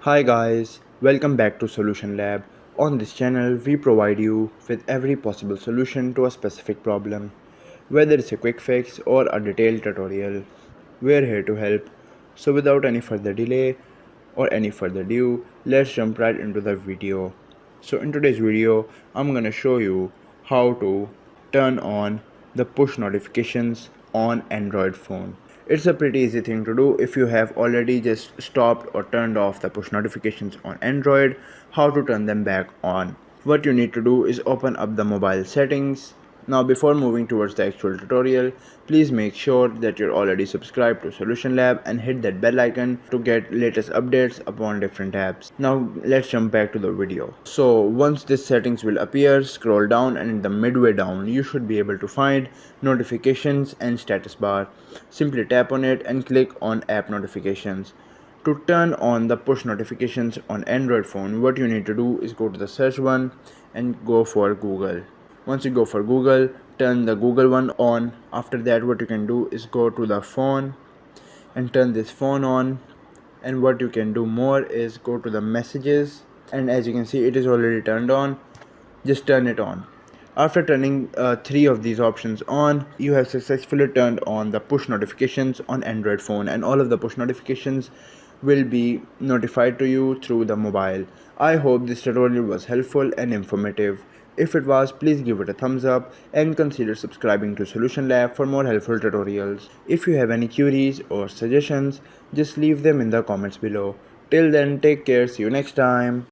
Hi guys, welcome back to Solution Lab. On this channel, we provide you with every possible solution to a specific problem. Whether it's a quick fix or a detailed tutorial, we're here to help. So without any further delay or any further ado, let's jump right into the video. So in today's video, I'm gonna show you how to turn on the push notifications on Android phone. It's a pretty easy thing to do if you have already just stopped or turned off the push notifications on Android. How to turn them back on? What you need to do is open up the mobile settings. Now before moving towards the actual tutorial, please make sure that you're already subscribed to Solution Lab and hit that bell icon to get latest updates upon different apps. Now let's jump back to the video. So once this settings will appear, scroll down and in the midway down you should be able to find notifications and status bar. Simply tap on it and click on app notifications. To turn on the push notifications on Android phone, what you need to do is go to the search one and go for Google. Once you go for Google, turn the Google one on. After that, what you can do is go to the phone and turn this phone on. And what you can do more is go to the messages, and as you can see it is already turned on. Just turn it on. After turning three of these options on, you have successfully turned on the push notifications on Android phone, and all of the push notifications will be notified to you through the mobile. I hope this tutorial was helpful and informative. If it was, please give it a thumbs up and consider subscribing to Solution Lab for more helpful tutorials. If you have any queries or suggestions, just leave them in the comments below. Till then, take care, see you next time.